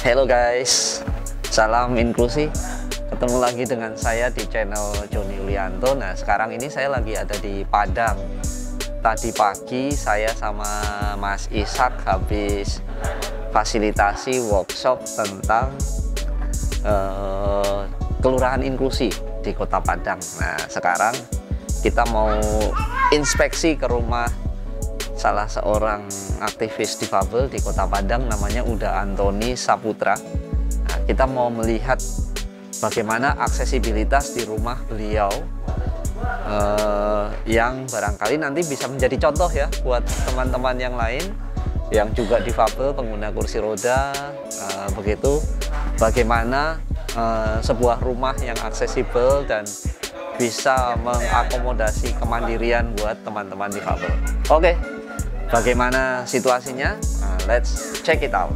Halo guys, salam inklusi. Ketemu lagi dengan saya di channel Joni Yulianto. Nah, sekarang ini saya lagi ada di Padang. Tadi pagi saya sama Mas Ishak habis fasilitasi workshop tentang kelurahan inklusi di Kota Padang. Nah, sekarang kita mau inspeksi ke rumah salah seorang aktivis difabel di Kota Padang, namanya Uda Antoni Saputra. Nah, kita mau melihat bagaimana aksesibilitas di rumah beliau yang barangkali nanti bisa menjadi contoh ya buat teman-teman yang lain yang juga difabel, pengguna kursi roda. Begitu bagaimana sebuah rumah yang aksesibel dan bisa mengakomodasi kemandirian buat teman-teman difabel. Oke, bagaimana situasinya? Let's check it out.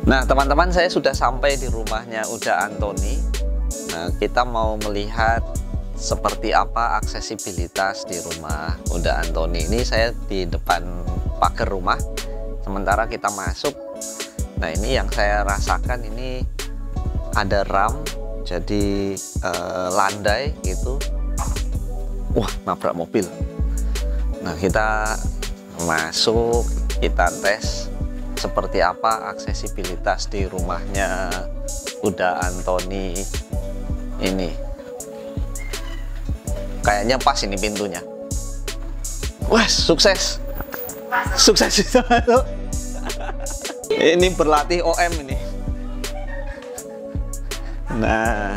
Nah, teman-teman, saya sudah sampai di rumahnya Uda Antoni. Nah, kita mau melihat seperti apa aksesibilitas di rumah Uda Antoni. Ini saya di depan pagar rumah, sementara kita masuk. Nah, ini yang saya rasakan, ini ada ram, jadi landai gitu. Wah, nabrak mobil. Nah, kita masuk, kita tes seperti apa aksesibilitas di rumahnya Uda Antoni ini. Kayaknya pas ini pintunya. Wah, sukses. Sukses itu. Ini berlatih OM ini. Nah,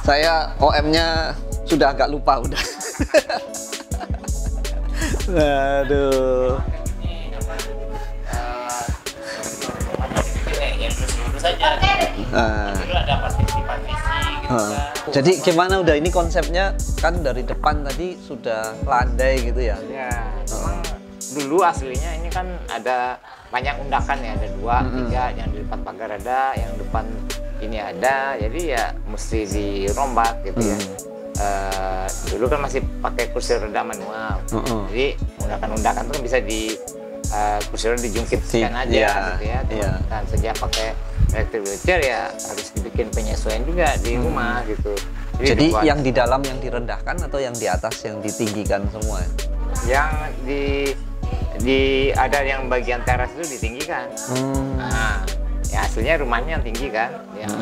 saya OM-nya sudah agak lupa udah. Aduh. Jadi gimana udah ini konsepnya kan dari depan tadi sudah landai gitu ya? Ya, memang dulu aslinya ini kan ada banyak undakan ya, ada 2, 3, yang di depan pagar ada, yang depan ini ada, jadi ya mesti dirombak gitu ya. Dulu kan masih pakai kursi roda manual, jadi undakan-undakan itu kan bisa di kursi roda dijungkitkan aja gitu ya. Dan sejak pakai electric wheelchair ya harus dibikin penyesuaian juga di rumah gitu. Jadi yang di dalam yang direndahkan atau yang di atas yang ditinggikan semua? Yang ada yang bagian teras itu ditinggikan. Nah, ya aslinya rumahnya yang tinggi kan, yang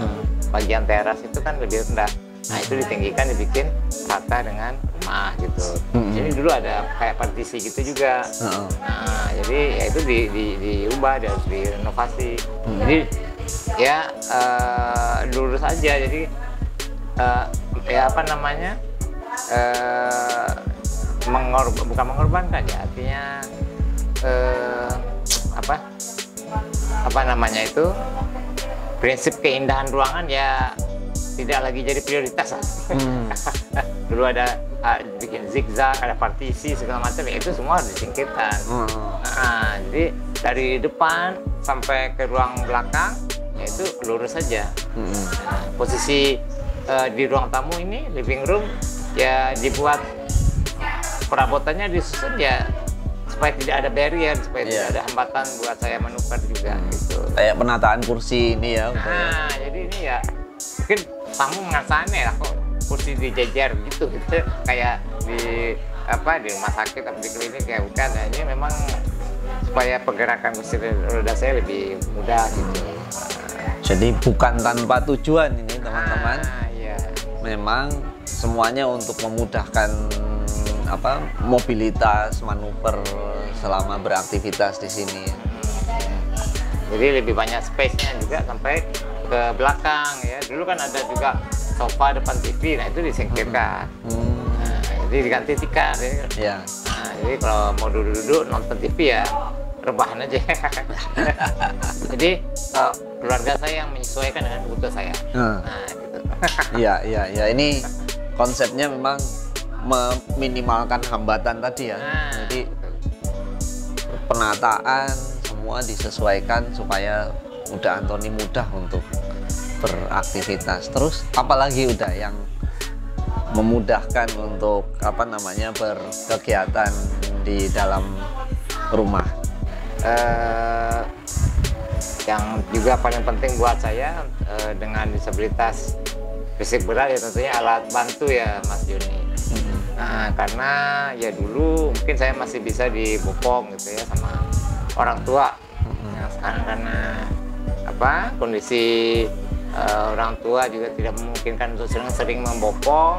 bagian teras itu kan lebih rendah. Nah, itu ditinggikan, dibikin rata dengan rumah gitu. Jadi dulu ada kayak partisi gitu juga. Nah, jadi ya itu diubah, harus direnovasi. Jadi ya lurus aja. Jadi ya apa namanya, bukan mengorbankan ya, artinya apa namanya itu, prinsip keindahan ruangan ya tidak lagi jadi prioritas. Dulu ada bikin zigzag, ada partisi segala macam, ya itu semua harus disingkirkan. Nah, jadi dari depan sampai ke ruang belakang ya itu lurus saja. Nah, posisi di ruang tamu ini, living room, ya dibuat perabotannya disusun ya supaya tidak ada barrier, supaya tidak ada hambatan buat saya manuver juga gitu. Kayak penataan kursi ini ya. Nah, jadi ini ya mungkin tamu merasa aneh lah kok kursi dijejer gitu kayak di rumah sakit atau di klinik ya, bukan. Nah, ini memang supaya pergerakan kursi roda saya lebih mudah gitu. Jadi bukan tanpa tujuan ini teman-teman. Iya. Memang semuanya untuk memudahkan mobilitas, manuver selama beraktivitas di sini. Jadi lebih banyak space-nya juga sampai ke belakang ya. Dulu kan ada juga sofa depan TV, nah itu disingkirkan. Nah, jadi diganti tikar. Ya. Nah, jadi kalau mau duduk-duduk nonton TV ya rebahan aja. Jadi keluarga saya yang menyesuaikan dengan kebutuhan saya. Nah, gitu. Iya, iya, iya. Ini konsepnya memang meminimalkan hambatan tadi ya. Jadi penataan semua disesuaikan supaya udah Anthony mudah untuk beraktivitas. Terus apalagi udah yang memudahkan untuk apa namanya berkegiatan di dalam rumah. Yang juga paling penting buat saya dengan disabilitas fisik berat ya tentunya alat bantu ya Mas Joni. Nah, karena ya dulu mungkin saya masih bisa dibopong gitu ya sama orang tua. Nah, sekarang karena apa kondisi orang tua juga tidak memungkinkan untuk sering membopong,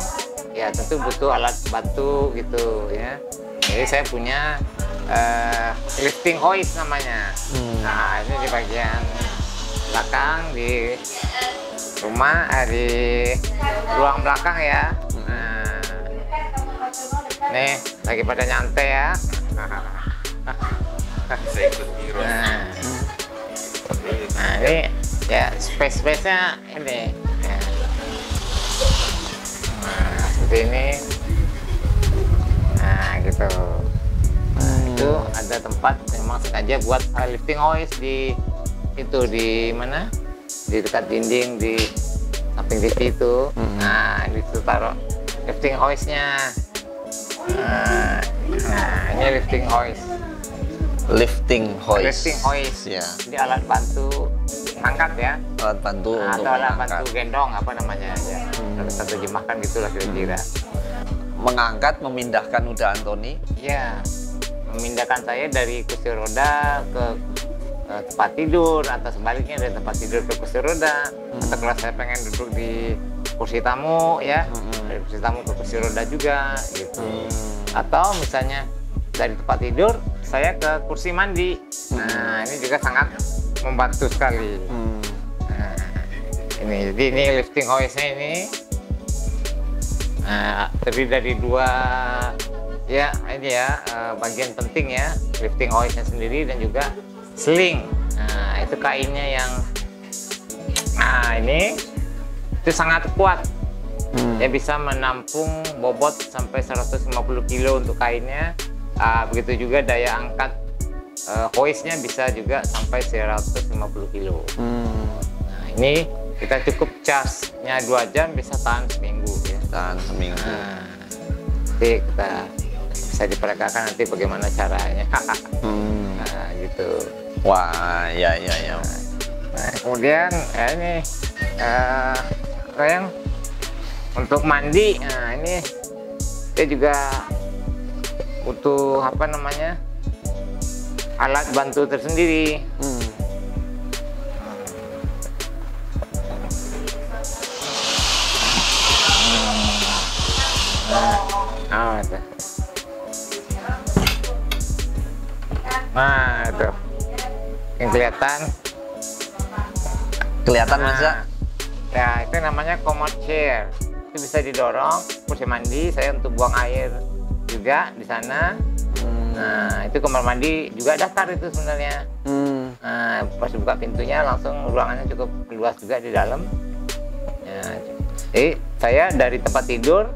ya tentu butuh alat bantu gitu ya. Jadi saya punya lifting hoist namanya. Nah, ini di bagian belakang di rumah, di ruang belakang ya. Nih, lagi pada nyantai ya. Nah, ini ya space-nya ini. Ya. Nah, seperti ini. Nah, gitu. Nah, itu ada tempat memang sengaja buat lifting hoist di itu di mana? Di dekat dinding di samping TV itu. Nah, di situ taruh lifting hoistnya. Nah, ini lifting hoist. Lifting hoist. Lifting hoist. Ya. Jadi alat bantu ngangkat ya. Alat bantu untuk atau alat mengangkat. bantu gendong apa namanya ya. Kalau kita terjemahkan gitulah kira-kira. Mengangkat, memindahkan udah Anthony. Iya. Memindahkan saya dari kursi roda ke tempat tidur atau sebaliknya dari tempat tidur ke kursi roda. Atau kalau saya pengen duduk di kursi tamu ya, dari kursi tamu ke kursi roda juga gitu. Atau misalnya dari tempat tidur saya ke kursi mandi. Nah, ini juga sangat membantu sekali. Nah, ini jadi ini lifting hoistnya ini terdiri dari dua ya ini ya bagian penting ya, lifting hoistnya sendiri dan juga sling. Nah, itu kainnya yang ini itu sangat kuat. Ya bisa menampung bobot sampai 150 kilo untuk kainnya. Begitu juga daya angkat hoistnya bisa juga sampai 150 kilo. Nah, ini kita cukup charge-nya 2 jam bisa tahan seminggu ya. Tahan seminggu. Nah, nanti kita bisa diperagakan nanti bagaimana caranya. Nah, gitu. Wah, ya, ya, ya. Nah, kemudian ini sayang untuk mandi. Nah, ini saya juga butuh apa namanya alat bantu tersendiri. Nah, itu yang kelihatan Mas ya? Ya, itu namanya commode chair. Itu bisa didorong kursi mandi saya untuk buang air juga di sana. Nah, itu kamar mandi juga datar itu sebenarnya. Nah, pas buka pintunya langsung ruangannya cukup luas juga di dalam. Ya, jadi saya dari tempat tidur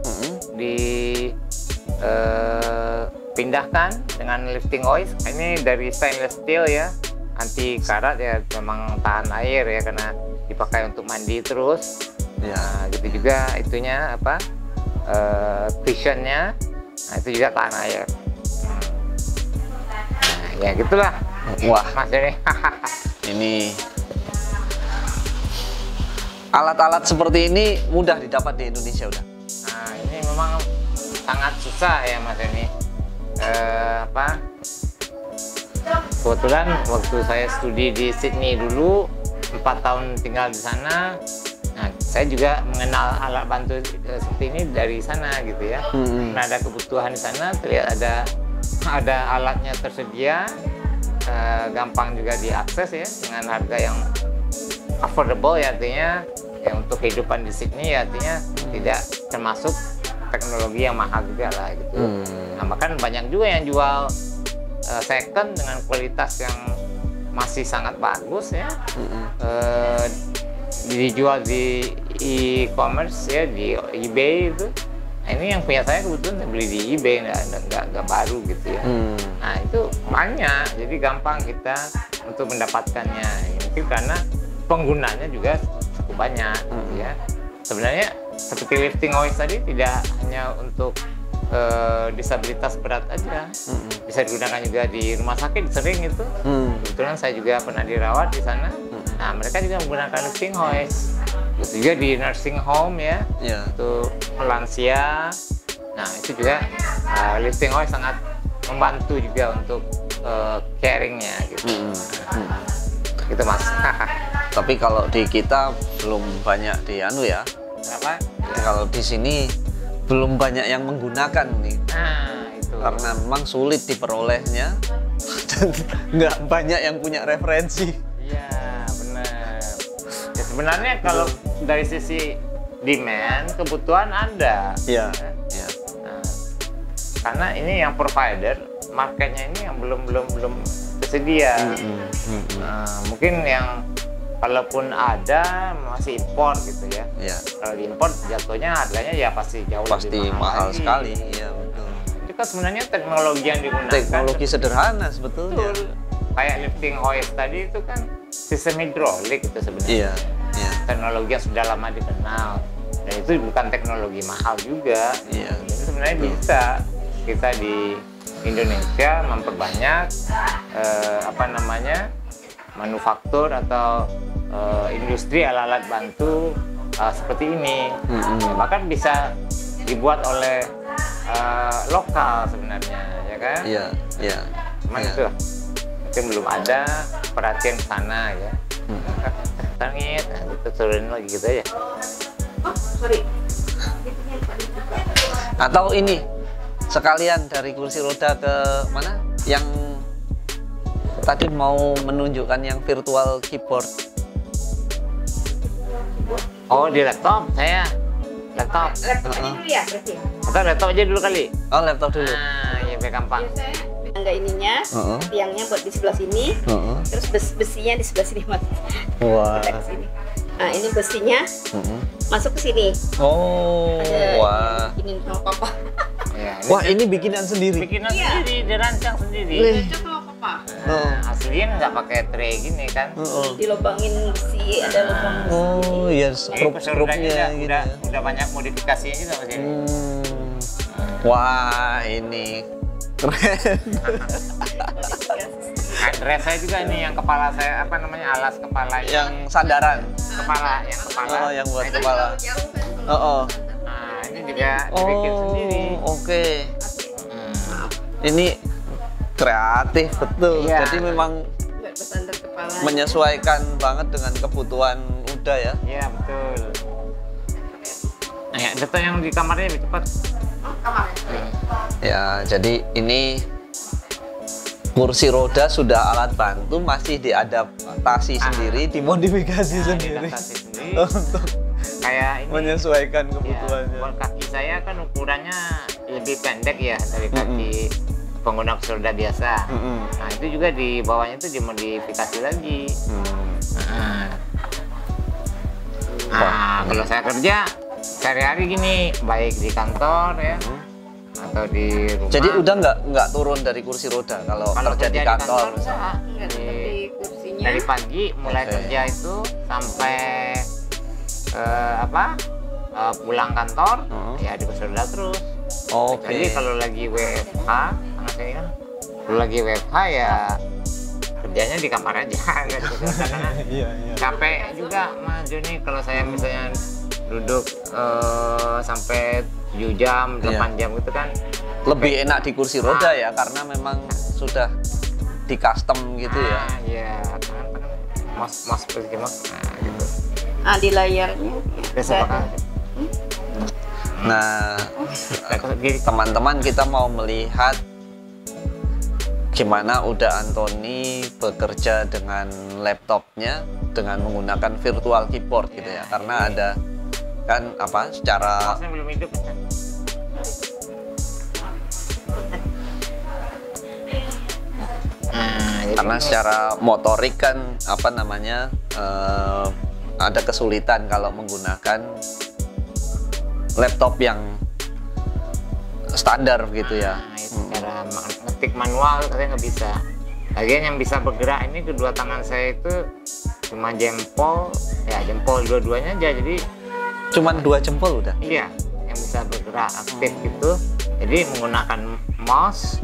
pindahkan dengan lifting hoist. Ini dari stainless steel ya, anti karat ya, memang tahan air ya karena dipakai untuk mandi terus. Ya, gitu juga itunya apa cushionnya. Nah, itu juga tahan air. Nah, ya gitulah. Wah, Mas ini. ini alat-alat seperti ini mudah didapat di Indonesia udah. Nah, ini memang sangat susah ya Mas ini. Kebetulan waktu saya studi di Sydney dulu 4 tahun tinggal di sana. Nah, saya juga mengenal alat bantu seperti ini dari sana gitu ya. Karena ada kebutuhan di sana, terlihat ada alatnya tersedia, gampang juga diakses ya dengan harga yang affordable ya, artinya ya untuk kehidupan di Sydney ya, artinya tidak termasuk teknologi yang mahal juga lah gitu. Nah, bahkan banyak juga yang jual second dengan kualitas yang masih sangat bagus ya. Dijual di e-commerce ya, di eBay itu. Nah, ini yang punya saya kebetulan beli di eBay, nggak baru gitu ya. Nah itu banyak, jadi gampang kita untuk mendapatkannya. Mungkin karena penggunanya juga cukup banyak gitu ya. Sebenarnya seperti lifting hoist tadi tidak hanya untuk disabilitas berat aja, bisa digunakan juga di rumah sakit sering itu. Kebetulan saya juga pernah dirawat di sana. Nah mereka juga menggunakan lifting hoist. Terus juga di nursing home ya, untuk lansia. Nah itu juga lifting hoist sangat membantu juga untuk caringnya gitu. Gitu Mas. Tapi kalau di kita belum banyak di anu ya. Kenapa? Kalau di sini belum banyak yang menggunakan nih. Nah itu. Karena memang sulit diperolehnya dan nggak banyak yang punya referensi. Iya benar. Ya, sebenarnya kalau dari sisi demand, kebutuhan ada. Iya. Nah, karena ini yang provider, marketnya ini yang belum tersedia. Mungkin yang kalaupun ada masih impor gitu ya. Kalau diimpor jatuhnya harganya ya pasti jauh lebih mahal lagi. sekali. Iya betul. Itu kan sebenarnya teknologi yang digunakan. Teknologi sederhana sebetulnya. Betul. Kayak lifting hoist tadi itu kan sistem hidrolik itu sebenarnya. Iya. Teknologi yang sudah lama dikenal. Dan itu bukan teknologi mahal juga. Jadi sebenarnya bisa kita di Indonesia memperbanyak manufaktur atau industri alat-alat bantu seperti ini. Bahkan bisa dibuat oleh lokal sebenarnya, ya kan? Iya. Cuman itu mungkin belum ada perhatian ke sana ya. Tangit, nah, kita turunin lagi gitu aja. Oh, sorry. Atau ini sekalian dari kursi roda ke mana? Yang tadi mau menunjukkan yang virtual keyboard. Oh di laptop saya. Laptop. Laptop aja dulu ya berarti. Atau laptop aja dulu kali. Oh laptop dulu. Nah, ya biar gampang. Biasanya tangga ininya, tiangnya buat di sebelah sini, terus besinya di sebelah sini mas. Wah. Kita ke sini. Nah ini besinya masuk ke sini. Oh. Ada Wah. ini sama papa. Ya, Wah ini bikinan sendiri. bikinan sendiri, dirancang sendiri. Cocok sama papa. Aslinya nggak pakai tray gini kan. Dilobangin besi, ada lubang besi. Oh iya, Rodanya skrup-skrupnya gitu. udah banyak modifikasinya juga mas ini. Wah ini keren. Dress saya juga nih yang kepala saya alas kepala Yang sandaran. kepala yang kepala. Oh yang buat Nah, itu kepala. Oh. Nah ini juga dibikin sendiri. Oke. Ini kreatif betul. Iya. Jadi memang Buat bersandar kepala. menyesuaikan banget dengan kebutuhan Uda ya. Iya betul. Nah ya, data yang di kamarnya lebih cepat. Oh, kamar. Ya, jadi ini kursi roda sudah alat bantu, masih diadaptasi sendiri, dimodifikasi sendiri Diadaptasi sendiri. untuk Kayak ini. menyesuaikan Ya, kebutuhannya. buat kaki saya kan ukurannya lebih pendek ya dari kaki pengguna kursi roda biasa. Nah itu juga di bawahnya itu dimodifikasi lagi. Nah kalau saya kerja sehari-hari gini, baik di kantor ya atau di rumah. Jadi udah nggak turun dari kursi roda kalau kerja di kantor. enggak. Enggak, tetap di kursinya. Dari pagi mulai kerja itu sampai pulang kantor ya di kursi roda terus. Oke. Jadi kalau lagi WFH, anak saya kan kalau lagi WFH ya kerjanya di kamar aja nggak di kursi roda karena Iya. capek juga Mas Joni kalau saya misalnya duduk sampai 7 jam, 8 jam gitu kan. Lebih enak di kursi roda ya karena memang sudah di custom gitu ya. Iya, kan mas pergi mas, gitu. Nah di layarnya. Biasa pakai. Nah, teman-teman kita mau melihat gimana Uda Antoni bekerja dengan laptopnya dengan menggunakan virtual keyboard gitu ya, karena ada kan apa secara belum hidup. Karena secara motorik kan apa namanya ada kesulitan kalau menggunakan laptop yang standar gitu ya. Cara ngetik manual saya nggak bisa. Lagian yang bisa bergerak ini kedua tangan saya itu cuma jempol, ya jempol dua-duanya aja, jadi cuman 2 jempol udah. Iya, yang bisa bergerak aktif gitu. Jadi menggunakan mouse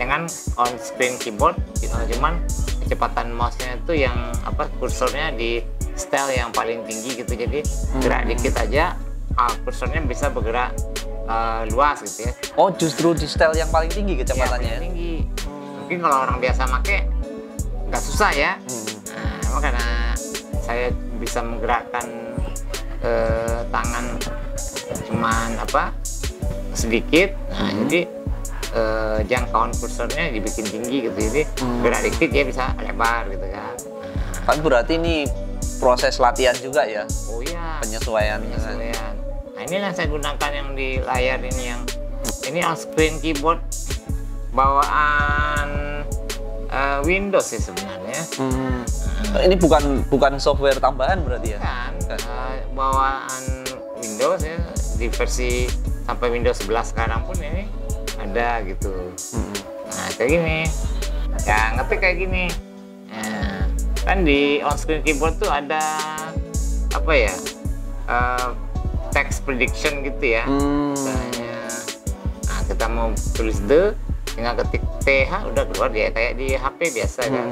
dengan on screen keyboard, cuman kecepatan mouse-nya itu yang apa kursornya di setel yang paling tinggi gitu. Jadi gerak dikit aja, kursornya bisa bergerak luas gitu ya. Oh, justru di setel yang paling tinggi kecepatannya ya? Tinggi. Mungkin kalau orang biasa make nggak susah ya. Nah, karena saya bisa menggerakkan tangan cuman apa sedikit, nah jadi jangkauan kursornya dibikin tinggi gitu, jadi gerak dikit dia bisa lebar gitu kan. Kan berarti ini proses latihan juga ya? Oh iya. Penyesuaian. Nah ini yang saya gunakan yang di layar ini on screen keyboard bawaan Windows sih sebenarnya. Ini bukan software tambahan berarti ya? Kan, bawaan Windows ya, di versi sampai Windows 11 sekarang pun ini ada gitu. Nah kayak gini, ya ngetik kayak gini. Nah, kan di on screen keyboard tuh ada apa ya, text prediction gitu ya. Misalnya, nah kita mau tulis the, tinggal ketik th udah keluar dia kayak di HP biasa kan.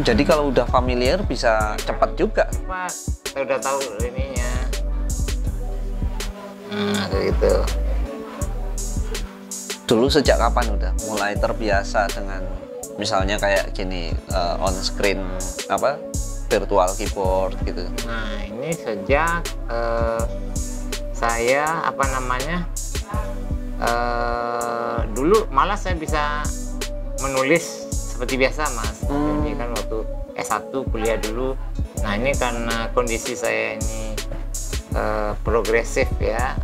Jadi kalau udah familiar bisa cepat juga. Cepat, kita udah tahu ininya. Nah kayak gitu. Dulu sejak kapan udah mulai terbiasa dengan misalnya kayak gini on screen apa virtual keyboard gitu? Nah ini sejak saya apa namanya dulu malah saya bisa menulis seperti biasa mas. Jadi kan waktu S1 kuliah dulu. Nah ini karena kondisi saya ini progresif ya,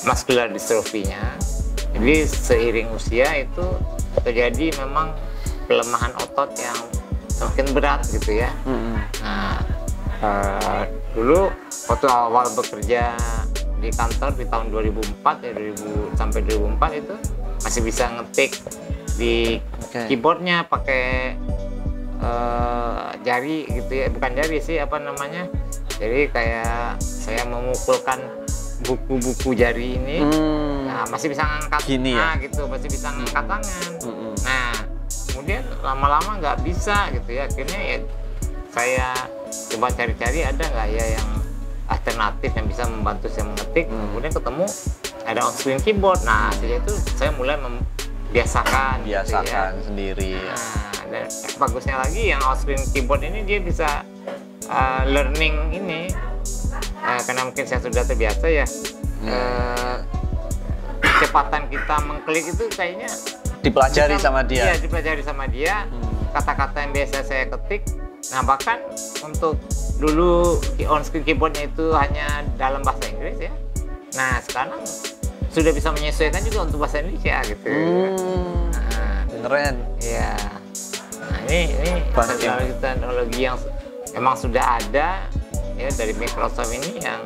muscular dystrophy-nya. Jadi seiring usia itu terjadi memang pelemahan otot yang semakin berat gitu ya. Nah dulu waktu awal bekerja di kantor di tahun 2004 ya, 2000 sampai 2004 itu masih bisa ngetik di keyboardnya pakai jari gitu ya, bukan jari sih apa namanya, jadi kayak saya memukulkan buku-buku jari ini, nah masih bisa ngangkat gini ya? Gitu, masih bisa ngangkat tangan. Nah kemudian lama-lama nggak bisa gitu ya, akhirnya ya saya coba cari-cari ada nggak ya yang alternatif yang bisa membantu saya mengetik. Kemudian ketemu ada on screen keyboard. Nah sejak itu saya mulai membiasakan gitu ya. Sendiri. Nah, dan bagusnya lagi yang on screen keyboard ini dia bisa learning ini, karena mungkin saya sudah terbiasa ya. Kecepatan kita mengklik itu kayaknya dipelajari sama dia. Iya, dipelajari sama dia. Kata-kata yang biasa saya ketik. Nah bahkan untuk dulu on screen keyboardnya itu hanya dalam bahasa Inggris ya. Nah sekarang sudah bisa menyesuaikan juga untuk bahasa Indonesia gitu. Keren. Iya. Nah ini teknologi yang emang sudah ada ya dari Microsoft ini yang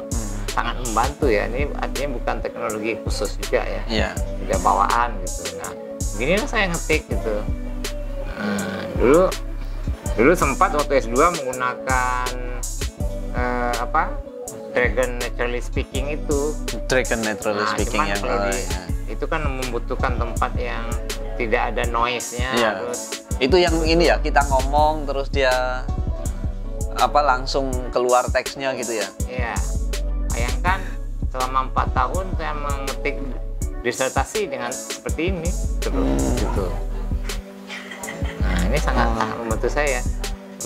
sangat membantu ya. Ini artinya bukan teknologi khusus juga ya. Iya. Sudah bawaan gitu. Nah beginilah saya ngetik gitu. Dulu sempat waktu S2 menggunakan Dragon Naturally Speaking itu. Dragon Naturally Speaking yang itu kan membutuhkan tempat yang tidak ada noise-nya. Iya. Terus itu yang ini ya, kita ngomong terus dia langsung keluar teksnya gitu ya. Iya. Bayangkan selama 4 tahun saya mengetik disertasi dengan seperti ini gitu. Nah ini sangat membantu saya.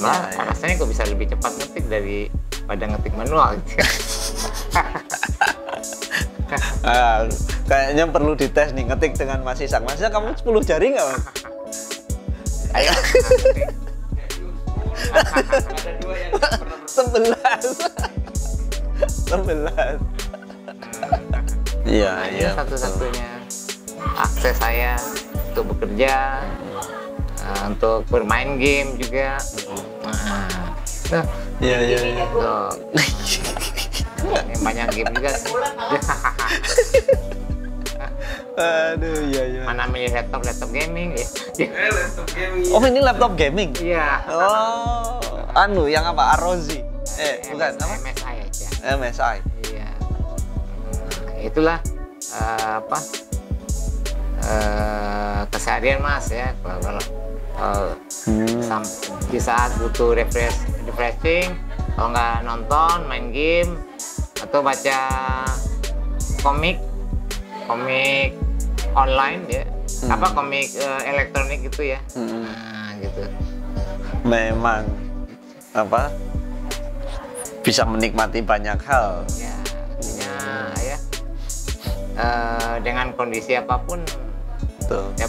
Malah rasanya kok bisa lebih cepat ngetik daripada ngetik manual gitu. Kayaknya perlu dites nih, ngetik dengan Mas Isak. Mas Isak, kamu 10 jari nggak, Mas? Ayo. Ada 2 yang pernah 11. Iya, Ini iya. satu-satunya akses saya untuk bekerja, untuk bermain game juga. Nah, Iya, iya, iya. tuh. Ini banyak game juga. Aduh, iya, iya. Mana milih laptop gaming ya? laptop gaming. Oh, ini laptop gaming? Iya. Oh, anu yang apa? ROG? Bukan, apa? MSI aja. MSI. Iya. Itulah keseharian Mas ya. Kalau di saat butuh refreshing, kalau nggak nonton, main game atau baca komik online ya, komik elektronik gitu ya. Nah, gitu. Memang apa? Bisa menikmati banyak hal. Ya, artinya ya dengan kondisi apapun Tuh. ya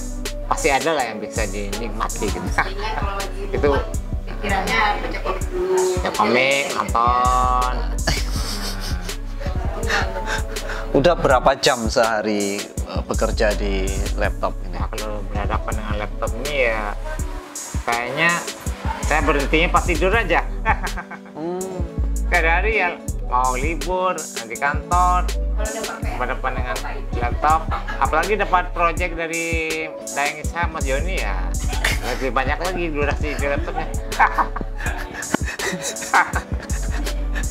pasti ada lah yang bisa dinikmati gitu. Ingat kalau lagi Itu pikirannya baca komik dulu. ya komik, nonton. Udah berapa jam sehari bekerja di laptop ini? Nah, kalau berhadapan dengan laptop ini ya kayaknya saya berhentinya pas tidur aja. Sehari-hari ya mau libur di kantor berhadapan dengan laptop, apalagi dapat project dari Dayang Isha Mas Joni ya lebih banyak lagi durasi di laptopnya.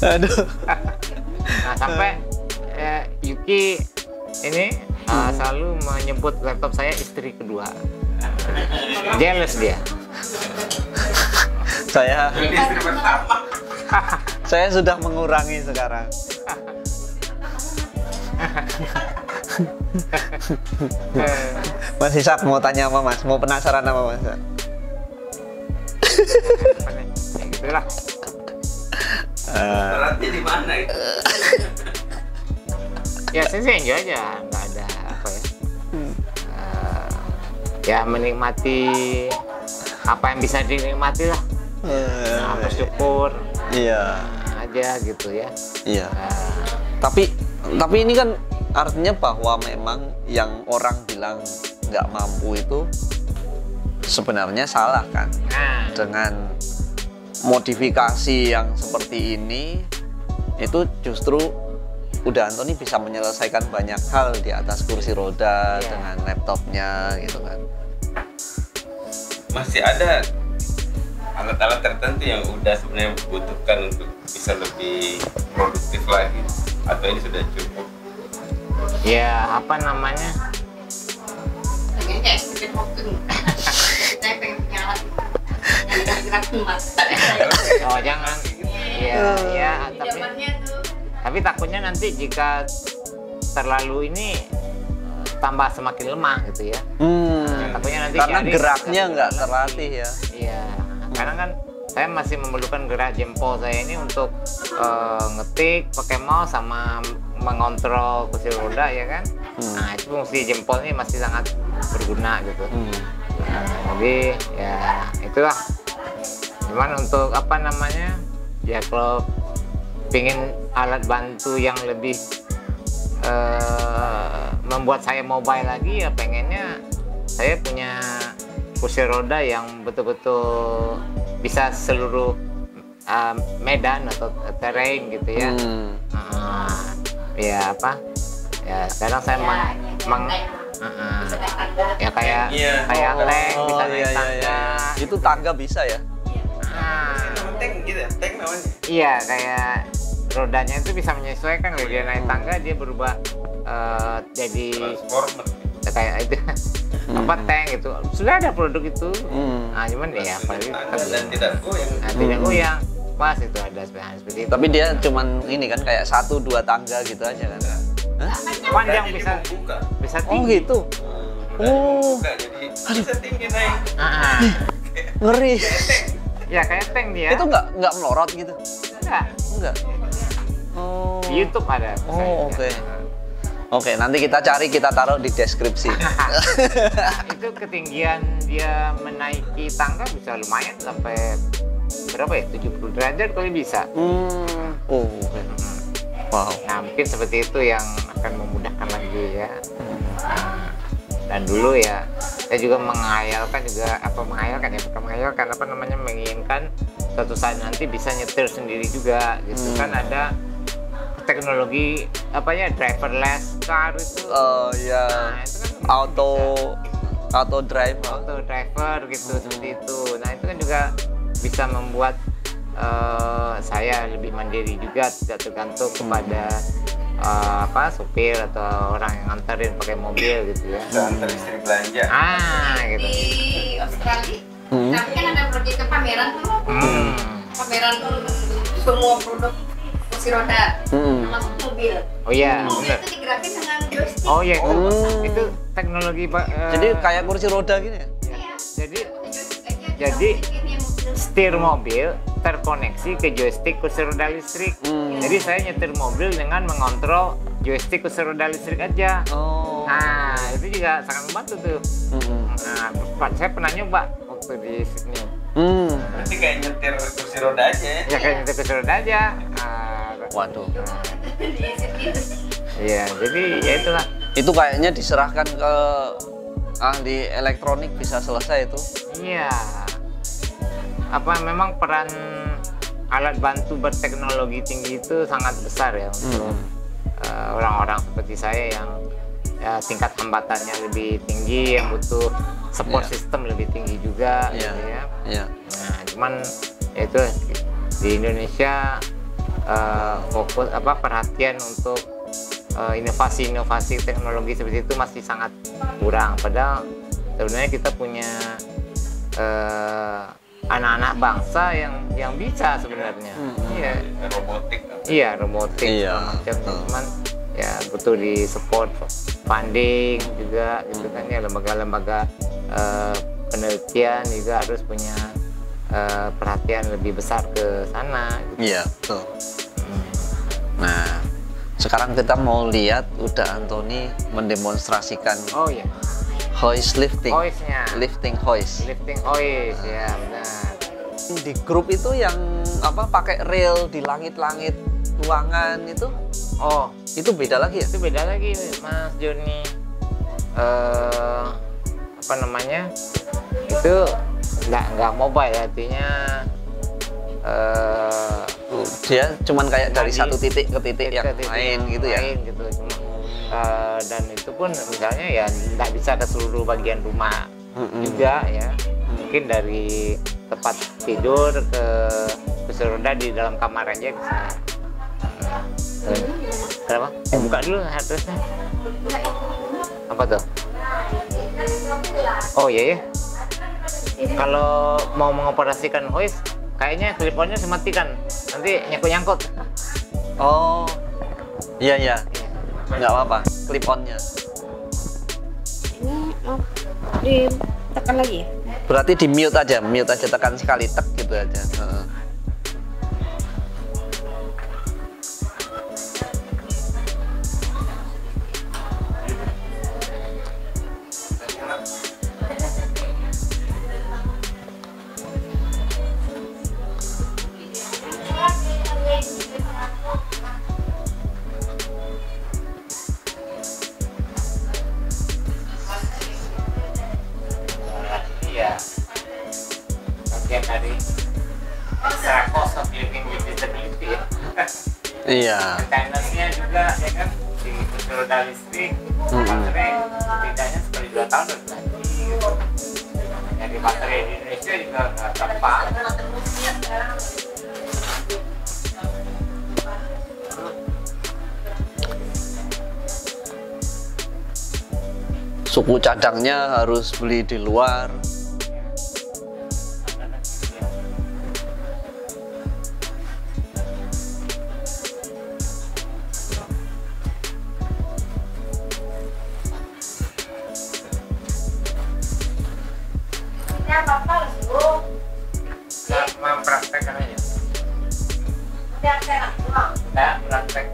Aduh. Nah, sampai Yuki ini selalu menyebut laptop saya istri kedua. Jealous dia. Istri pertama. Saya sudah mengurangi sekarang. Mas Isak mau tanya apa, Mas? Mau penasaran apa, Mas? Ya gitulah. Beratnya di mana itu? Ya saya sih enjoy aja, nggak ada apa ya. Ya menikmati apa yang bisa dinikmati lah. Bersyukur Iya. aja gitu ya. Iya. Tapi ini kan artinya bahwa memang yang orang bilang nggak mampu itu sebenarnya salah kan? Nah, Dengan modifikasi yang seperti ini itu justru udah Anthony bisa menyelesaikan banyak hal di atas kursi roda Iya. dengan laptopnya gitu kan. Masih ada alat-alat tertentu yang udah sebenarnya dibutuhkan untuk bisa lebih produktif lagi, atau ini sudah cukup? ya apa namanya? Pengen kayak Stephen Hawking. Saya pengen punya alat yang gerak emas. Oh jangan. Ya, Zamannya tuh. tapi takutnya nanti jika terlalu ini tambah semakin lemah gitu ya. Takutnya nanti Karena jari geraknya bisa nggak berjalan terlatih lagi. ya. Iya, karena kan saya masih memerlukan gerak jempol saya ini untuk ngetik pakai mouse sama mengontrol kursi roda ya kan. Nah itu fungsi jempol ini masih sangat berguna gitu. Jadi ya itulah. Cuman untuk apa namanya ya kalau pingin alat bantu yang lebih membuat saya mobile lagi ya pengennya saya punya kursi roda yang betul-betul bisa seluruh medan atau terrain gitu ya. Ya apa ya sekarang saya ya kayak tank bisa naik tangga. Itu tangga bisa ya? Tank gitu ya? Tank namanya? Iya kayak rodanya itu bisa menyesuaikan kalau dia naik tangga dia berubah jadi Transformer. kayak itu apa tank itu sudah ada produk itu. Nah cuman ya apalagi Dan tidak goyang. tidak goyang pas itu ada seperti itu. Tapi dia cuman ini kan kayak 1-2 tangga gitu aja kan? Hah? Panjang Tadi bisa dibuka. bisa Oh tinggi. gitu? Oh. Dibuka, jadi bisa tinggi naik. Ngeri. Ya kayak tank dia. Itu nggak melorot gitu? enggak. Enggak. Oh. Di YouTube ada. Oh, oke. Oke, nanti kita cari, kita taruh di deskripsi. Itu ketinggian dia menaiki tangga bisa lumayan sampai berapa ya? 70 derajat kali bisa. Oh, wow. Nah, mungkin seperti itu yang akan memudahkan lagi ya. Dan dulu ya saya juga menghayalkan menginginkan suatu saat nanti bisa nyetir sendiri juga gitu kan. Ada teknologi driverless car itu. Oh ya. Nah, itu kan auto drive driver gitu, seperti itu. Nah, itu kan juga bisa membuat saya lebih mandiri juga, tidak tergantung kepada supir atau orang yang nganterin pakai mobil gitu ya. Bisa antar istri belanja. Gitu. Di Australia, tapi kan ada pergi ke pameran tuh. Pameran semua produk kursi roda, termasuk mobil. Oh iya, Mobil benar. itu digerakin dengan joystick. Oh iya, itu teknologi jadi kayak kursi roda gini ya? Iya. jadi Joystick aja, jadi ini yang mobil. setir mobil terkoneksi ke joystick kursi roda listrik. Jadi saya nyetir mobil dengan mengontrol joystick kursi roda listrik aja. Oh. Nah, itu juga sangat membantu tuh. Nah, Pak, saya pernah nyoba waktu di Sydney. Berarti kayak nyetir kursi roda aja ya? Ya kayak nyetir kursi roda aja. Waduh. Iya, jadi ya itulah. Itu kayaknya diserahkan ke ahli elektronik bisa selesai itu. Iya. Memang peran alat bantu berteknologi tinggi itu sangat besar ya untuk orang-orang seperti saya yang tingkat hambatannya lebih tinggi, yang butuh support system lebih tinggi juga gitu ya. Nah, cuman ya itu di Indonesia fokus perhatian untuk inovasi-inovasi teknologi seperti itu masih sangat kurang. Padahal sebenarnya kita punya anak-anak bangsa yang bisa sebenarnya. Iya. Robotik. Iya, robotik Iya. macam. Cuman ya butuh di support funding juga gitu kan ya. Lembaga-lembaga penelitian juga harus punya perhatian lebih besar ke sana gitu. Iya, betul. Nah, sekarang kita mau lihat Uda Antoni mendemonstrasikan Oh iya, hoist lifting. hoistnya. Lifting hoist. Lifting hoist ya, benar. Di grup itu yang pakai rail di langit-langit ruangan itu, Oh, itu beda lagi ya? itu beda lagi Mas Joni. Itu nggak mobile, artinya Dia cuman kayak dari Tadi, satu titik ke titik yang titik lain yang gitu ya? lain gitu. Cuma, dan itu pun misalnya ya nggak bisa ke seluruh bagian rumah juga ya. Mungkin dari tempat tidur ke kursi roda di dalam kamar aja bisa. Kenapa? Buka dulu harddisknya. Apa tuh? Oh iya ya. Kalau mau mengoperasikan hoist, kayaknya clip-onnya dimatikan. Nanti nyangkut-nyangkut. Oh, iya. Nggak apa-apa, clip onnya. Ini mau ditekan lagi ya? Berarti di mute aja, tekan sekali, tek gitu aja. Iya. Bagian dari extra cost of living with disability ya. Iya. Maintenance-nya juga ya kan di kursi roda listrik, baterai setidaknya sekali 2 tahun harus ganti. Jadi baterai di Indonesia juga nggak gampang. Suku cadangnya harus beli di luar. Ya, Bapak, Bu. Nggak mempraktekkan aja. Udah, saya pulang. Nggak praktek.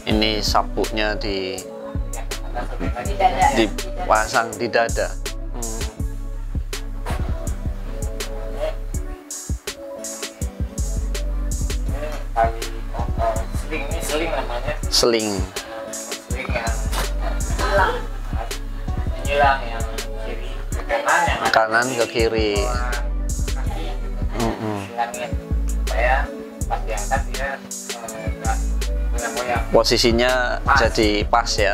Ini sabuknya Di dada. dipasang di dada. Seling, ini seling namanya. Seling. Seling yang menyilang yang kiri ke kanan, yang Kanan ke kiri. kaki silangin supaya pas diangkat dia nggak goyang-goyang. Posisinya Pas. jadi pas ya.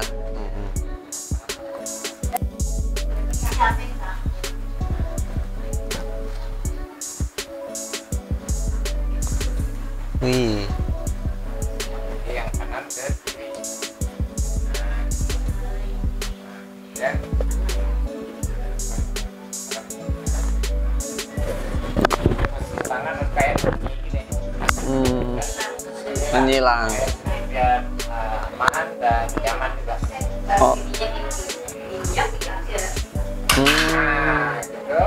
Wih, Jadi yang kanan ke kiri. Dan tangan kayak begini. menyilang. Biar aman dan nyaman juga. Oh. Nah, gitu.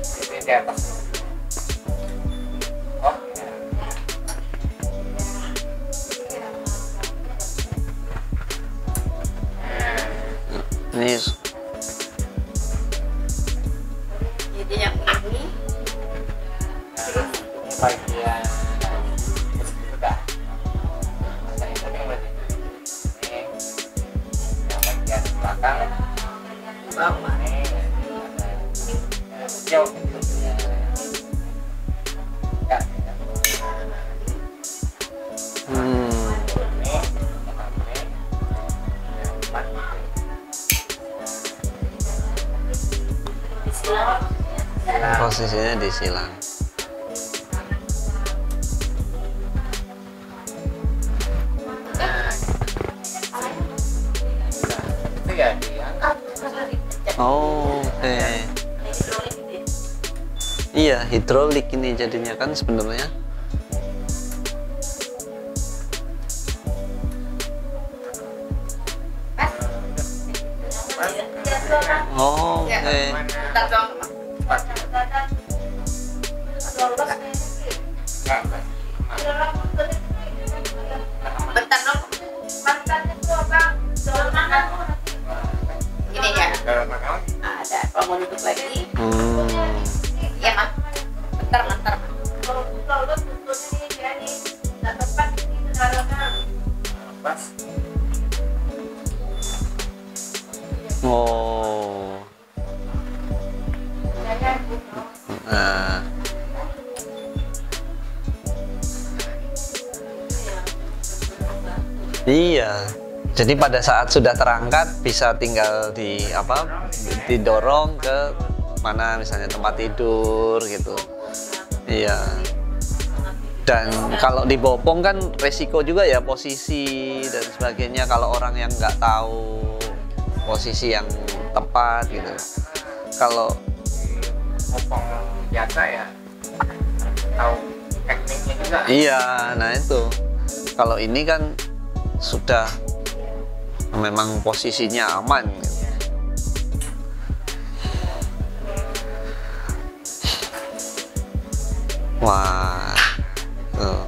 Jadi di atas. Oh, ya. Ini Jadi yang ini Nah, ini bagian sudah. Nah, ini yang berarti. Ini yang bagian belakang. bawah. Ini jauh. Ya, ya. Ini, empat. posisinya disilang. Itu ya diangkat. Oh, oke. Iya, hidrolik ini jadinya kan sebenarnya. Oh, Ya, oke. bentar doang, Mak. Bentar dong. Ini ya. Ada. Kalau mau tutup lagi, ya Mak. Bentar. Oh. Nah. Iya. Jadi pada saat sudah terangkat bisa tinggal didorong ke mana misalnya tempat tidur gitu. Iya. Dan kalau dibopong kan resiko juga ya posisi dan sebagainya kalau orang yang nggak tahu posisi yang tepat gitu. Kalau Popong biasa ya tahu tekniknya juga. iya, nah itu. Kalau ini kan sudah memang posisinya aman gitu. Wah. Tuh.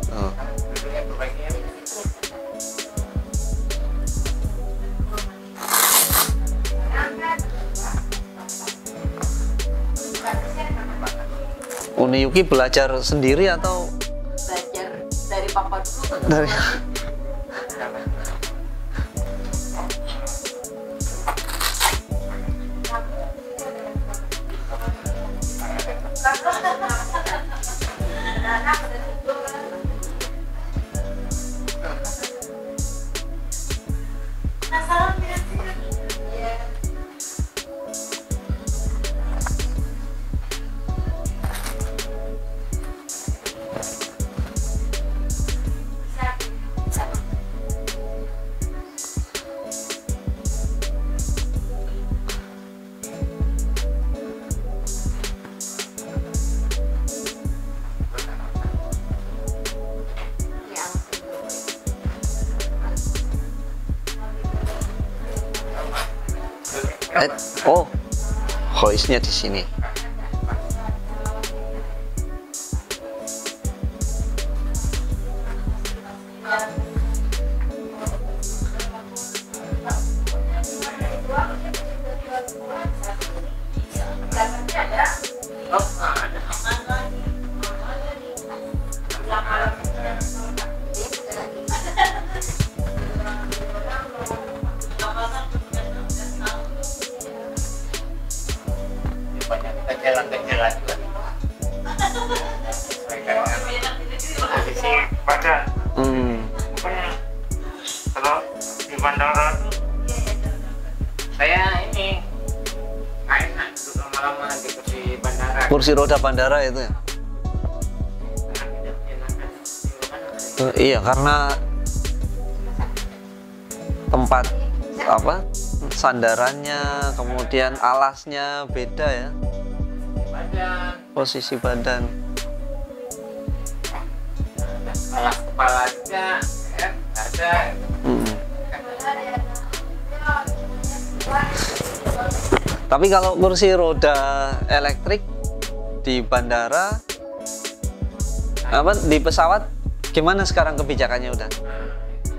Uni Yuki belajar sendiri atau Belajar dari papa dulu. dari oh, hoisnya di sini. kursi roda bandara itu ya? Iya, karena tempat apa sandarannya, kemudian alasnya beda ya, posisi badan. Alas kepalanya ya ada. Tapi kalau kursi roda elektrik di bandara apa di pesawat gimana sekarang kebijakannya udah?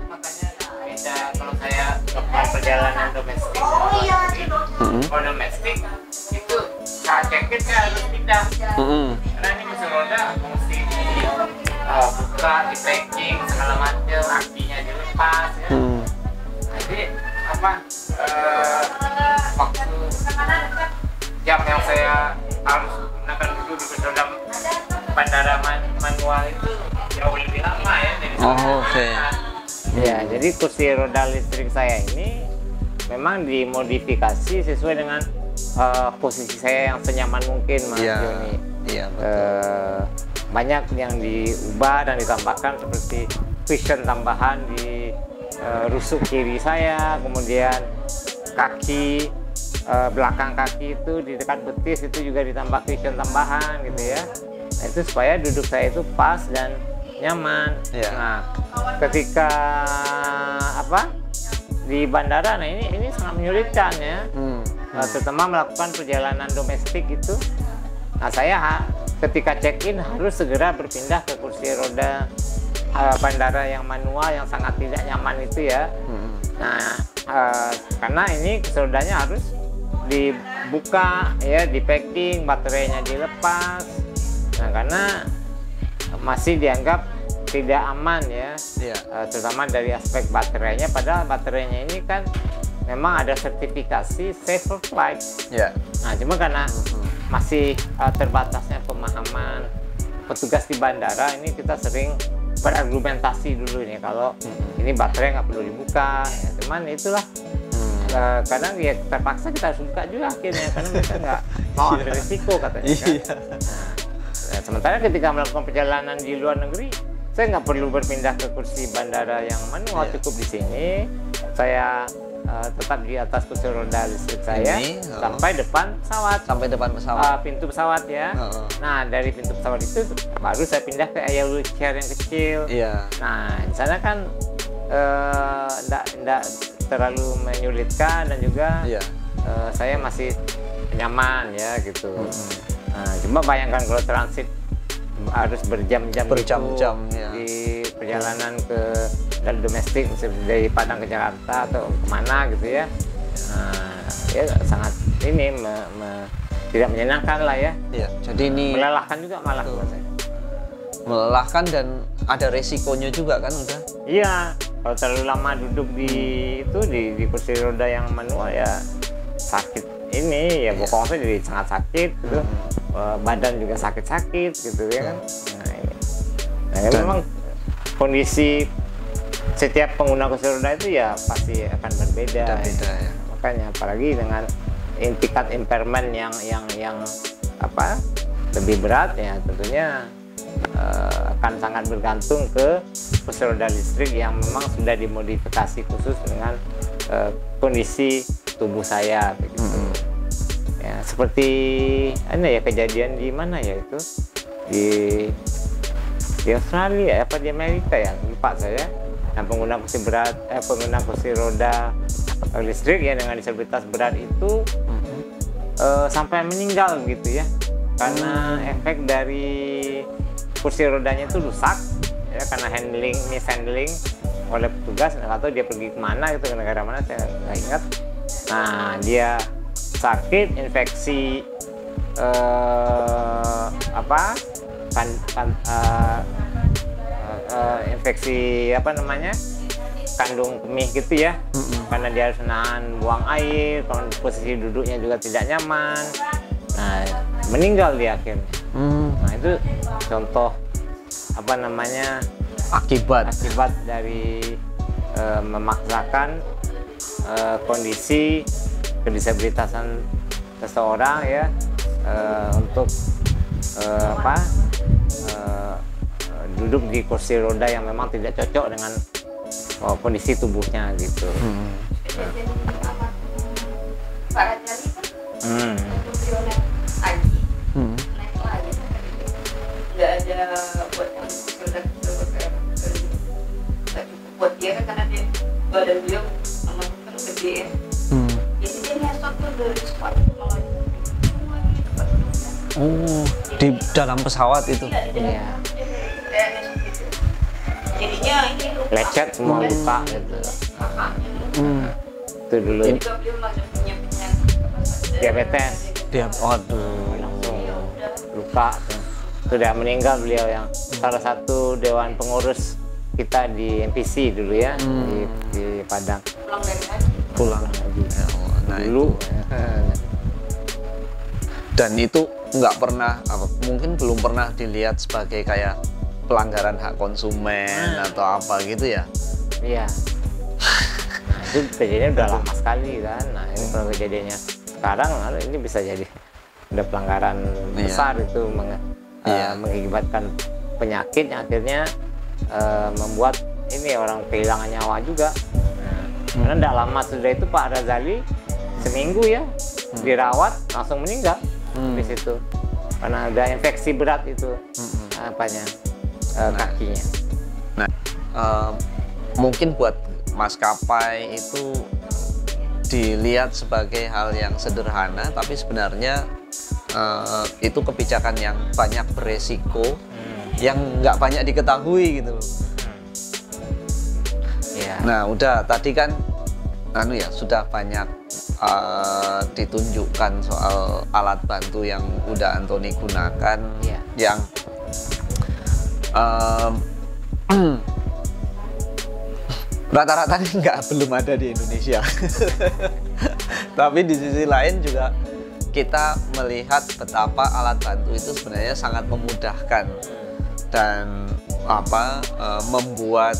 Makanya beda kalau saya melakukan perjalanan domestik. Kalau domestik itu saat check-in saya harus pindah. Karena ini kursi roda mesti buka, di packing segala macam, kakinya dilepas ya. Jadi apa waktu jam yang saya harus gunakan dulu di kursi roda bandara manual itu jauh lebih lama ya dari Oke. Ya, jadi kursi roda listrik saya ini memang dimodifikasi sesuai dengan posisi saya yang senyaman mungkin, Mas Joni. Iya, betul. Banyak yang diubah dan ditambahkan seperti cushion tambahan di rusuk kiri saya, kemudian kaki belakang kaki itu di dekat betis itu juga ditambah cushion tambahan gitu ya. Nah, itu supaya duduk saya itu pas dan nyaman. Iya. Nah, ketika apa di bandara, nah ini sangat menyulitkan ya, terutama melakukan perjalanan domestik itu. Nah, saya ketika check-in harus segera berpindah ke kursi roda bandara yang manual yang sangat tidak nyaman itu ya. Nah, karena ini kursi rodanya harus dibuka ya, di packing, baterainya dilepas. Nah, karena masih dianggap tidak aman ya, terutama dari aspek baterainya. Padahal baterainya ini kan memang ada sertifikasi safer flight. Nah, cuma karena masih terbatasnya pemahaman petugas di bandara, ini kita sering berargumentasi dulu nih kalau ini baterai nggak perlu dibuka. Ya, cuman itulah kadang ya terpaksa kita harus buka juga akhirnya karena mereka nggak mau ambil risiko katanya kan. Nah, sementara ketika melakukan perjalanan di luar negeri, saya nggak perlu berpindah ke kursi bandara yang manual, cukup di sini. Saya tetap di atas kursi roda listrik saya sampai depan pesawat. Sampai depan pesawat. Pintu pesawat ya. Nah, dari pintu pesawat itu baru saya pindah ke aisle chair yang kecil. Nah, di sana kan enggak terlalu menyulitkan dan juga saya masih nyaman ya gitu. Nah, cuma bayangkan kalau transit harus berjam-jam di perjalanan ke dari domestik, misalnya dari Padang ke Jakarta atau kemana gitu ya. Nah, ya sangat ini tidak menyenangkan lah ya. Jadi ini melelahkan juga malah buat saya. Melelahkan dan ada resikonya juga kan udah. Iya, kalau terlalu lama duduk di kursi roda yang manual ya sakit ini ya, bokong saya jadi sangat sakit gitu. Badan juga sakit-sakit gitu ya kan. Nah, memang kondisi setiap pengguna kursi roda itu ya pasti akan berbeda. Ya. Makanya apalagi dengan tingkat impairment yang apa lebih berat ya, tentunya akan sangat bergantung ke kursi roda listrik yang memang sudah dimodifikasi khusus dengan kondisi tubuh saya begitu. Ya, seperti ya kejadian di mana ya itu di Australia apa di Amerika ya, lupa saya, yang pengguna kursi roda listrik ya dengan disabilitas berat itu sampai meninggal gitu ya, karena efek dari kursi rodanya itu rusak ya, karena mishandling oleh petugas. Atau dia pergi kemana gitu, ke negara mana saya nggak ingat. Nah, dia sakit infeksi infeksi apa namanya kandung kemih gitu ya, karena dia harus nahan buang air, posisi duduknya juga tidak nyaman. Nah, meninggal dia akhirnya. Nah, itu contoh apa namanya akibat dari memaksakan kondisi kedisabilitasan seseorang ya untuk duduk di kursi roda yang memang tidak cocok dengan kondisi tubuhnya gitu. Para jali kan kursi roda lagi naik lagi, nggak ada buat yang kursi roda nggak cukup buat dia kan, karena dia badan beliau sama kan gede ya. Jadi dia ngesot tuh dari squat malah di dalam pesawat itu. Iya. Jadinya ini luka. Lecet semua luka gitu. Itu dulu Juga beliau langsung punya penyakit diabetes, Dia, waduh. langsung luka. Sudah meninggal beliau, yang salah satu dewan pengurus kita di MPC dulu ya, di Padang. pulang dari haji. Pulang lagi. Ya Allah. Nah, Dulu dan itu nggak pernah mungkin belum pernah dilihat sebagai kayak pelanggaran hak konsumen atau apa gitu ya. iya. Nah, itu kejadiannya udah lama sekali kan. Nah, ini kalau kejadiannya sekarang ini bisa jadi udah pelanggaran besar itu mengakibatkan penyakit yang akhirnya membuat ini orang kehilangan nyawa juga. Karena tidak lama sudah itu Pak Razali seminggu ya dirawat langsung meninggal di situ karena ada infeksi berat itu kakinya. Nah, mungkin buat maskapai itu dilihat sebagai hal yang sederhana, tapi sebenarnya itu kebijakan yang banyak beresiko, yang nggak banyak diketahui gitu loh. Ya. Nah, udah tadi kan sudah banyak ditunjukkan soal alat bantu yang udah Anthony gunakan, yang rata-rata belum ada di Indonesia. Tapi di sisi lain juga kita melihat betapa alat bantu itu sebenarnya sangat memudahkan dan membuat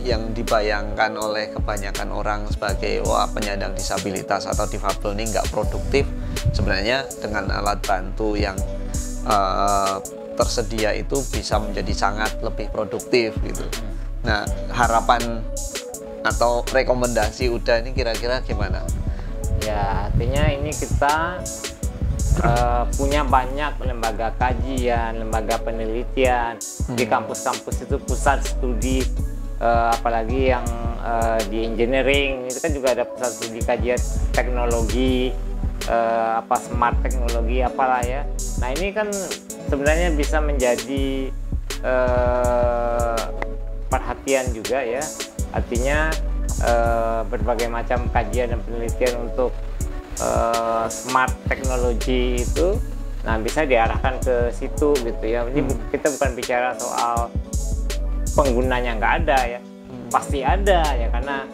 yang dibayangkan oleh kebanyakan orang sebagai penyandang disabilitas atau difabel ini nggak produktif, sebenarnya dengan alat bantu yang tersedia itu bisa menjadi sangat lebih produktif gitu. Nah, harapan atau rekomendasi Uda ini kira-kira gimana? Ya, artinya ini kita punya banyak lembaga kajian, lembaga penelitian di kampus-kampus itu, pusat studi apalagi yang di engineering itu kan juga ada pusat studi kajian teknologi, smart teknologi apalah ya. Nah, ini kan sebenarnya bisa menjadi perhatian juga ya, artinya berbagai macam kajian dan penelitian untuk smart teknologi itu, nah bisa diarahkan ke situ gitu ya. Ini kita bukan bicara soal penggunanya nggak ada ya, pasti ada ya, karena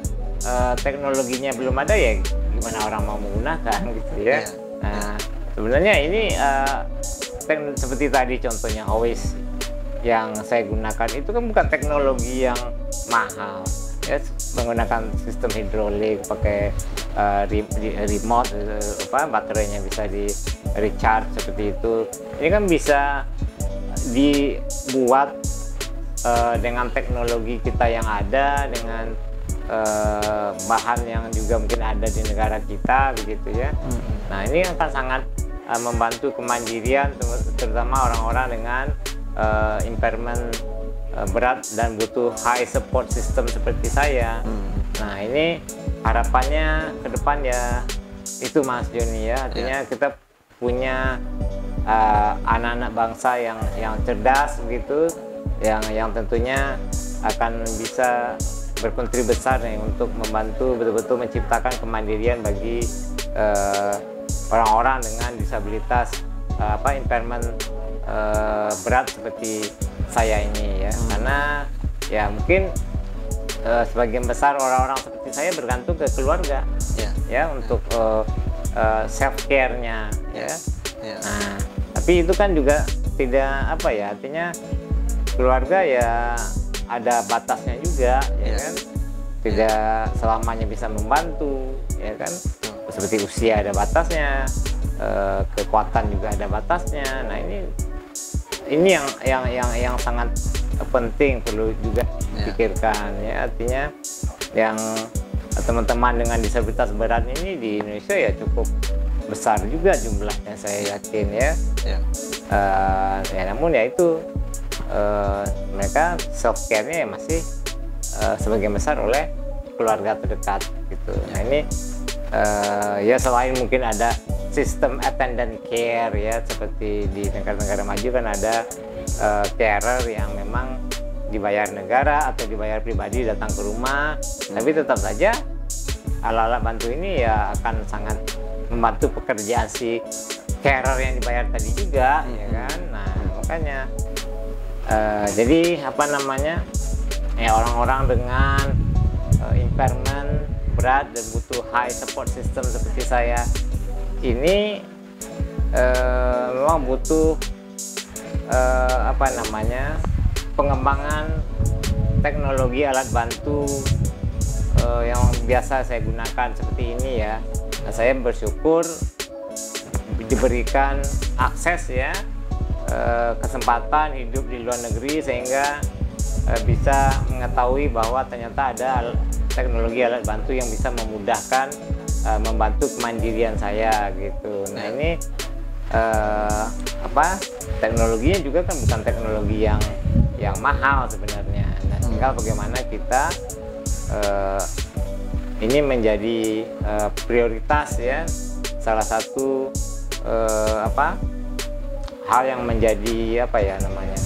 teknologinya belum ada ya, gimana orang mau menggunakan gitu ya. Nah, sebenarnya ini seperti tadi contohnya Howes yang saya gunakan itu kan bukan teknologi yang mahal ya, menggunakan sistem hidrolik, pakai remote, baterainya bisa di recharge seperti itu. Ini kan bisa dibuat dengan teknologi kita yang ada, dengan bahan yang juga mungkin ada di negara kita begitu ya. Nah, ini akan sangat membantu kemandirian terutama orang-orang dengan impairment berat dan butuh high support system seperti saya. Nah, ini harapannya ke depan ya itu Mas Joni ya, artinya kita punya anak-anak bangsa yang cerdas begitu, yang tentunya akan bisa berkontribusi besar nih untuk membantu betul-betul menciptakan kemandirian bagi orang-orang dengan disabilitas impairment berat seperti saya ini ya. Karena ya mungkin sebagian besar orang-orang seperti saya bergantung ke keluarga ya untuk self care-nya ya. Nah, tapi itu kan juga tidak artinya keluarga ya ada batasnya juga ya kan, tidak selamanya bisa membantu ya kan, seperti usia ada batasnya, kekuatan juga ada batasnya. Nah ini yang sangat penting, perlu juga dipikirkan ya. Artinya yang teman-teman dengan disabilitas berat ini di Indonesia ya cukup besar juga jumlahnya, saya yakin ya. Ya namun ya itu mereka self care-nya ya masih sebagian besar oleh keluarga terdekat gitu. Nah ini ya selain mungkin ada sistem attendant care ya, seperti di negara-negara maju kan ada carer yang memang dibayar negara atau dibayar pribadi datang ke rumah, tapi tetap saja alat-alat bantu ini ya akan sangat membantu pekerjaan si carer yang dibayar tadi juga, ya kan. Nah makanya jadi apa namanya ya, orang-orang dengan impairment berat dan butuh high support system seperti saya ini memang butuh apa namanya pengembangan teknologi alat bantu yang biasa saya gunakan seperti ini ya. Nah, saya bersyukur diberikan akses ya, kesempatan hidup di luar negeri sehingga bisa mengetahui bahwa ternyata ada teknologi alat bantu yang bisa memudahkan membantu kemandirian saya gitu. Nah ini apa teknologinya juga kan bukan teknologi yang mahal sebenarnya. Nah tinggal bagaimana kita ini menjadi prioritas ya, salah satu apa hal yang menjadi apa ya namanya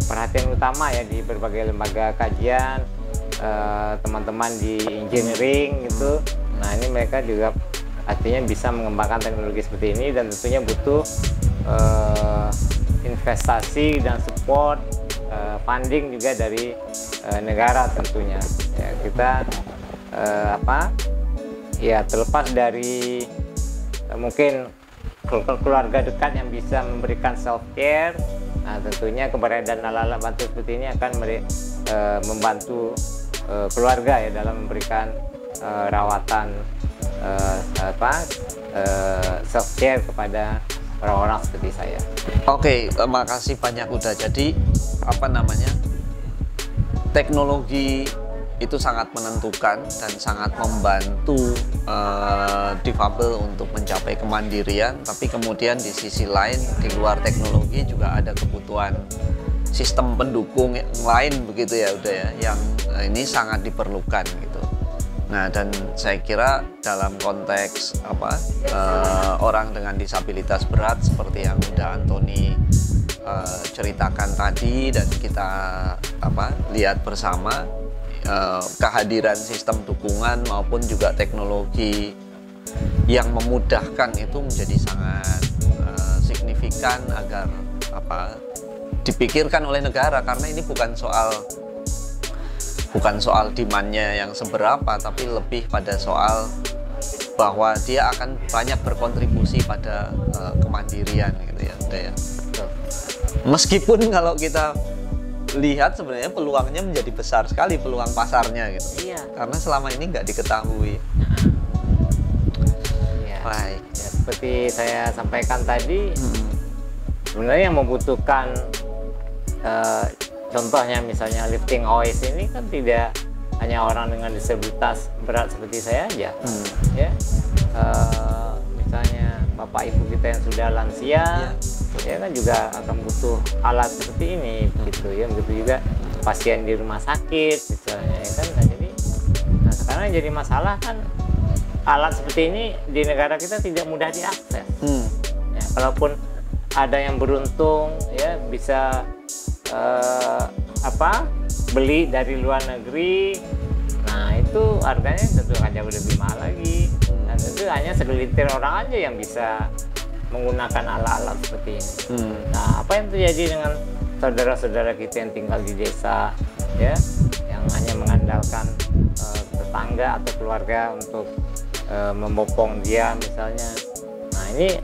perhatian utama ya di berbagai lembaga kajian, teman-teman di engineering gitu. Nah ini mereka juga artinya bisa mengembangkan teknologi seperti ini, dan tentunya butuh investasi dan support funding juga dari negara tentunya ya. Kita apa ya, terlepas dari mungkin keluarga dekat yang bisa memberikan self care, nah tentunya keberadaan alat-alat bantu seperti ini akan membantu keluarga ya dalam memberikan rawatan self care kepada orang-orang seperti saya. Oke, makasih banyak udah. Jadi apa namanya, teknologi itu sangat menentukan dan sangat membantu difabel untuk mencapai kemandirian, tapi kemudian di sisi lain di luar teknologi juga ada kebutuhan sistem pendukung yang lain begitu ya udah ya, yang ini sangat diperlukan gitu. Nah dan saya kira dalam konteks apa orang dengan disabilitas berat seperti yang udah Antoni ceritakan tadi dan kita apa lihat bersama, kehadiran sistem dukungan maupun juga teknologi yang memudahkan itu menjadi sangat signifikan agar apa dipikirkan oleh negara, karena ini bukan soal demand-nya yang seberapa, tapi lebih pada soal bahwa dia akan banyak berkontribusi pada kemandirian gitu ya, udah ya. Meskipun kalau kita lihat sebenarnya peluangnya menjadi besar sekali, peluang pasarnya gitu. Iya. Karena selama ini nggak diketahui. Ya. Baik. Ya, seperti saya sampaikan tadi, sebenarnya yang membutuhkan contohnya misalnya lifting OIS ini kan tidak hanya orang dengan disabilitas berat seperti saya aja, ya. Misalnya bapak ibu kita yang sudah lansia, ya kan juga akan butuh alat seperti ini, begitu ya. Begitu juga pasien di rumah sakit, misalnya, ya kan. Nah sekarang yang jadi masalah kan alat seperti ini di negara kita tidak mudah diakses. Ya, kalaupun ada yang beruntung, ya bisa beli dari luar negeri, nah itu harganya tentu akan jauh lebih mahal lagi, dan tentu hanya segelintir orang aja yang bisa menggunakan alat-alat seperti ini. Nah apa yang terjadi dengan saudara-saudara kita yang tinggal di desa ya, yang hanya mengandalkan tetangga atau keluarga untuk membopong dia misalnya. Nah ini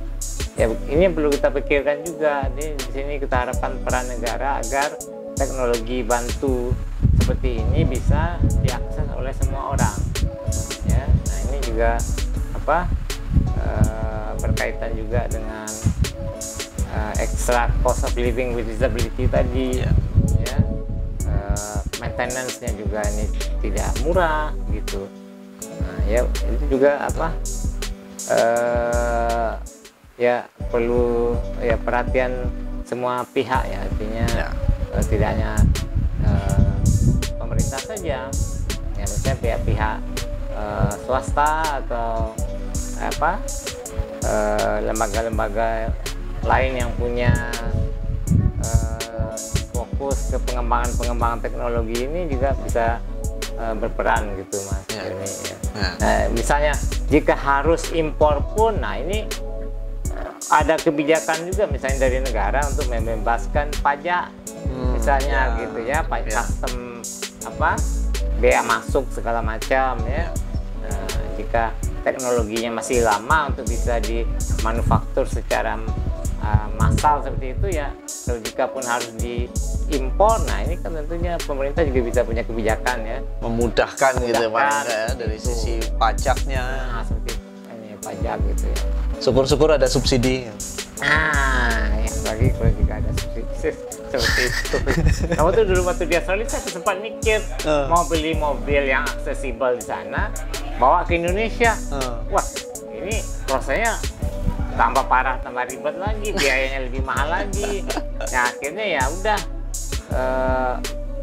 yang perlu kita pikirkan juga. Di sini kita harapkan peran negara agar teknologi bantu seperti ini bisa diakses oleh semua orang. Ya, nah ini juga berkaitan juga dengan extra cost of living with disability tadi, ya. Maintenance-nya juga ini tidak murah gitu. Nah, ya itu juga apa? Ya perlu ya perhatian semua pihak ya, artinya tidak hanya pemerintah saja, ya misalnya pihak-pihak swasta atau apa lembaga-lembaga lain yang punya fokus ke pengembangan teknologi ini juga bisa berperan gitu Mas Joni, ya. Nah, misalnya jika harus impor pun, nah ini ada kebijakan juga misalnya dari negara untuk membebaskan pajak misalnya gitu ya, custom apa bea masuk segala macam ya. Nah, jika teknologinya masih lama untuk bisa dimanufaktur secara massal seperti itu ya, kalau jika pun harus diimpor, nah ini kan tentunya pemerintah juga bisa punya kebijakan ya, memudahkan gitu Pak ya, dari sisi pajaknya. Nah, seperti ini pajak gitu ya. Syukur-syukur ada subsidi. Nah, yang lagi kalau juga ada subsidi seperti itu. Kamu tuh dulu waktu di Australia saya sempat mikir mau beli mobil yang aksesibel di sana, bawa ke Indonesia. Wah, ini prosesnya tambah parah, tambah ribet lagi, biayanya lebih mahal lagi. Nah, akhirnya ya udah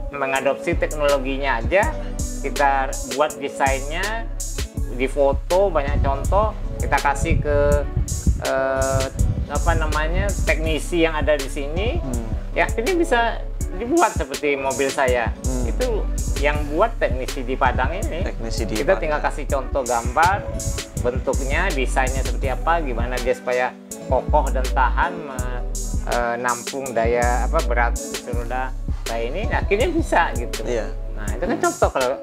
mengadopsi teknologinya aja, kita buat desainnya, difoto banyak contoh, kita kasih ke apa namanya teknisi yang ada di sini, ya akhirnya bisa dibuat seperti mobil saya. Itu yang buat teknisi di Padang ini. Kita tinggal kasih contoh gambar, bentuknya, desainnya seperti apa, gimana dia supaya kokoh dan tahan menampung daya apa berat roda kayak ini, akhirnya bisa gitu. Nah itu kan contoh kalau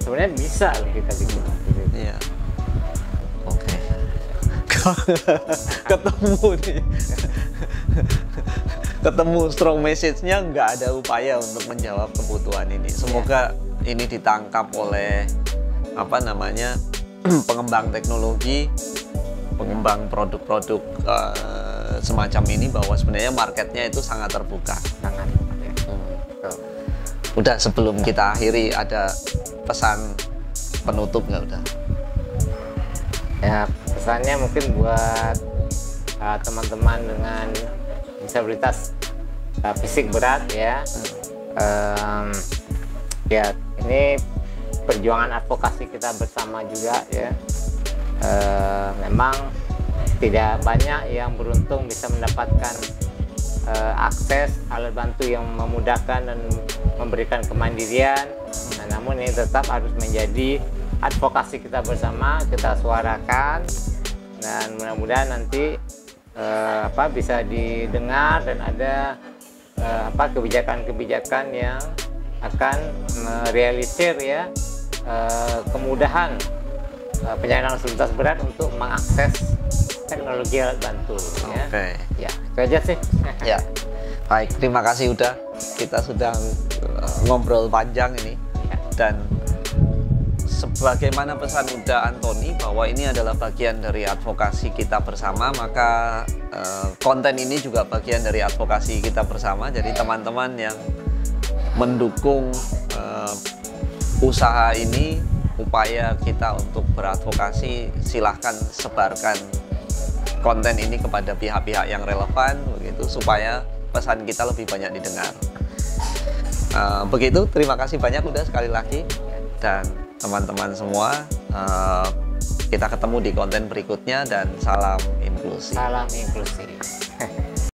sebenarnya bisa loh kita bikin. Iya. Oke. Ketemu nih. Ketemu strong message-nya, nggak ada upaya untuk menjawab kebutuhan ini. Semoga ini ditangkap oleh apa namanya pengembang teknologi, pengembang produk-produk semacam ini, bahwa sebenarnya marketnya itu sangat terbuka. Sangat. Udah, sebelum kita akhiri ada pesan penutup nggak udah? Ya pesannya mungkin buat teman-teman dengan disabilitas fisik berat ya. Ya ini perjuangan advokasi kita bersama juga ya. Memang tidak banyak yang beruntung bisa mendapatkan akses alat bantu yang memudahkan dan memberikan kemandirian. Nah, namun ini tetap harus menjadi advokasi kita bersama, kita suarakan, dan mudah-mudahan nanti bisa didengar dan ada kebijakan-kebijakan yang akan merealisir ya kemudahan penyandang disabilitas berat untuk mengakses teknologi alat bantu. Ya, itu aja sih. Ya, baik, terima kasih udah, kita sudah ngobrol panjang ini dan sebagaimana pesan Uda Antoni bahwa ini adalah bagian dari advokasi kita bersama, maka konten ini juga bagian dari advokasi kita bersama. Jadi teman-teman yang mendukung usaha ini, upaya kita untuk beradvokasi, silahkan sebarkan konten ini kepada pihak-pihak yang relevan begitu, supaya pesan kita lebih banyak didengar. Begitu, terima kasih banyak udah sekali lagi, dan teman-teman semua, kita ketemu di konten berikutnya, dan salam inklusi. Salam inklusi.